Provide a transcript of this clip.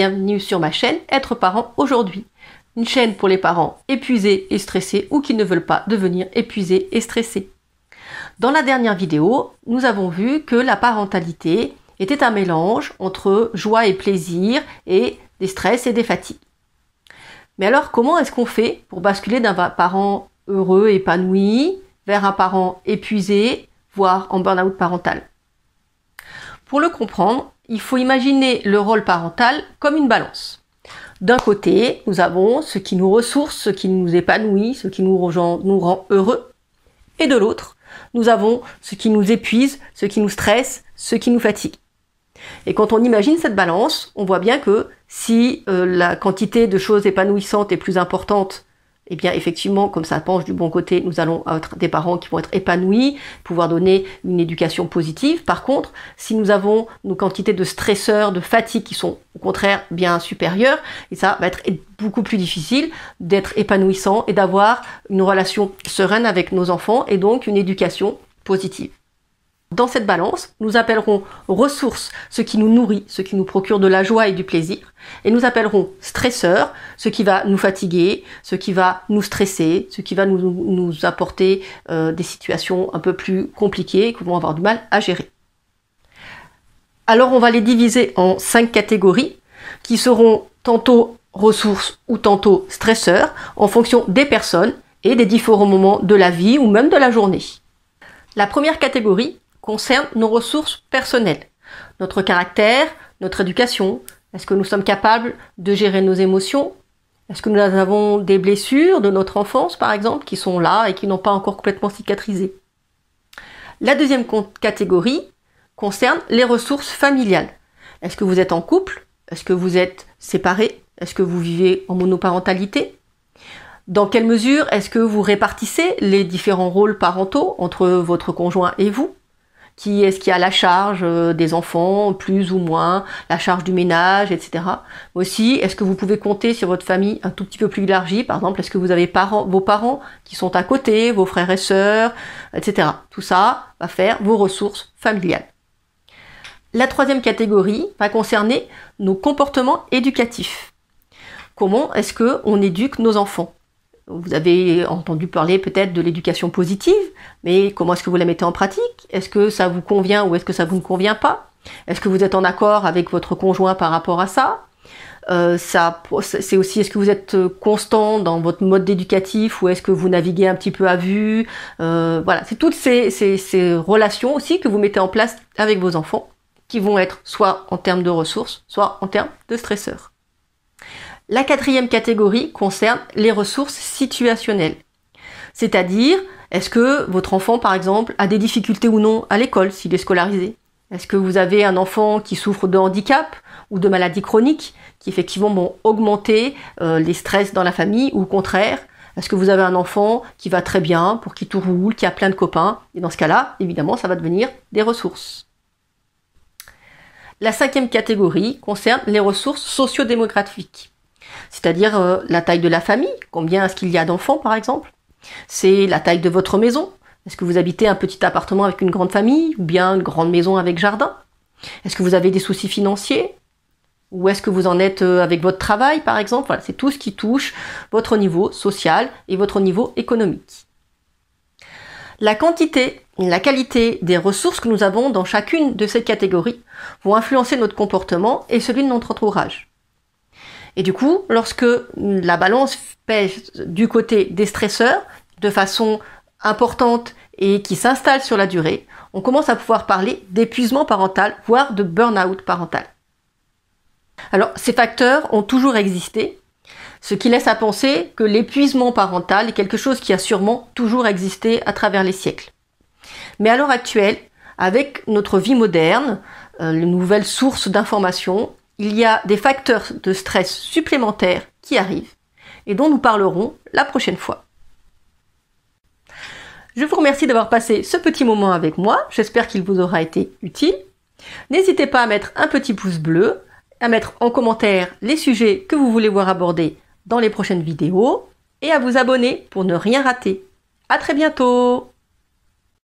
bienvenue sur ma chaîne Être parent aujourd'hui. Une chaîne pour les parents épuisés et stressés ou qui ne veulent pas devenir épuisés et stressés. Dans la dernière vidéo, nous avons vu que la parentalité était un mélange entre joie et plaisir et des stress et des fatigues. Mais alors, comment est-ce qu'on fait pour basculer d'un parent heureux, épanoui, vers un parent épuisé, voire en burn-out parental? Pour le comprendre, il faut imaginer le rôle parental comme une balance. D'un côté, nous avons ce qui nous ressource, ce qui nous épanouit, ce qui nous rend heureux. Et de l'autre, nous avons ce qui nous épuise, ce qui nous stresse, ce qui nous fatigue. Et quand on imagine cette balance, on voit bien que si la quantité de choses épanouissantes est plus importante, eh bien effectivement, comme ça penche du bon côté, nous allons être des parents qui vont être épanouis, pouvoir donner une éducation positive. Par contre, si nous avons nos quantités de stresseurs, de fatigue qui sont au contraire bien supérieures, et ça va être beaucoup plus difficile d'être épanouissant et d'avoir une relation sereine avec nos enfants et donc une éducation positive. Dans cette balance, nous appellerons ressources ce qui nous nourrit, ce qui nous procure de la joie et du plaisir, et nous appellerons stresseurs ce qui va nous fatiguer, ce qui va nous stresser, ce qui va nous apporter des situations un peu plus compliquées que vont avoir du mal à gérer. Alors on va les diviser en 5 catégories qui seront tantôt ressources ou tantôt stresseurs en fonction des personnes et des différents moments de la vie ou même de la journée. La première catégorie concerne nos ressources personnelles, notre caractère, notre éducation. Est-ce que nous sommes capables de gérer nos émotions? Est-ce que nous avons des blessures de notre enfance, par exemple, qui sont là et qui n'ont pas encore complètement cicatrisé? La deuxième catégorie concerne les ressources familiales. Est-ce que vous êtes en couple? Est-ce que vous êtes séparés? Est-ce que vous vivez en monoparentalité? Dans quelle mesure est-ce que vous répartissez les différents rôles parentaux entre votre conjoint et vous? Qui est-ce qui a la charge des enfants, plus ou moins, la charge du ménage, etc. Aussi, est-ce que vous pouvez compter sur votre famille un tout petit peu plus élargie? Par exemple, est-ce que vous avez vos parents qui sont à côté, vos frères et sœurs, etc. Tout ça va faire vos ressources familiales. La troisième catégorie va concerner nos comportements éducatifs. Comment est-ce qu'on éduque nos enfants? Vous avez entendu parler peut-être de l'éducation positive, mais comment est-ce que vous la mettez en pratique? Est-ce que ça vous convient ou est-ce que ça vous ne convient pas? Est-ce que vous êtes en accord avec votre conjoint par rapport à ça? C'est aussi, est-ce que vous êtes constant dans votre mode éducatif ou est-ce que vous naviguez un petit peu à vue? Voilà, c'est toutes ces relations aussi que vous mettez en place avec vos enfants qui vont être soit en termes de ressources, soit en termes de stresseurs. La quatrième catégorie concerne les ressources situationnelles. C'est-à-dire, est-ce que votre enfant, par exemple, a des difficultés ou non à l'école s'il est scolarisé? Est-ce que vous avez un enfant qui souffre de handicap ou de maladies chroniques qui effectivement vont augmenter les stress dans la famille ou au contraire? Est-ce que vous avez un enfant qui va très bien, pour qui tout roule, qui a plein de copains? Et dans ce cas-là, évidemment, ça va devenir des ressources. La cinquième catégorie concerne les ressources socio-démographiques. C'est-à-dire la taille de la famille, combien est-ce qu'il y a d'enfants par exemple. C'est la taille de votre maison. Est-ce que vous habitez un petit appartement avec une grande famille ou bien une grande maison avec jardin? Est-ce que vous avez des soucis financiers? Ou est-ce que vous en êtes avec votre travail par exemple? Voilà, c'est tout ce qui touche votre niveau social et votre niveau économique. La quantité et la qualité des ressources que nous avons dans chacune de ces catégories vont influencer notre comportement et celui de notre entourage. Et du coup, lorsque la balance pèse du côté des stresseurs de façon importante et qui s'installe sur la durée, on commence à pouvoir parler d'épuisement parental, voire de burn-out parental. Alors, ces facteurs ont toujours existé, ce qui laisse à penser que l'épuisement parental est quelque chose qui a sûrement toujours existé à travers les siècles. Mais à l'heure actuelle, avec notre vie moderne, les nouvelles sources d'informations, il y a des facteurs de stress supplémentaires qui arrivent et dont nous parlerons la prochaine fois. Je vous remercie d'avoir passé ce petit moment avec moi, j'espère qu'il vous aura été utile. N'hésitez pas à mettre un petit pouce bleu, à mettre en commentaire les sujets que vous voulez voir abordés dans les prochaines vidéos et à vous abonner pour ne rien rater. À très bientôt!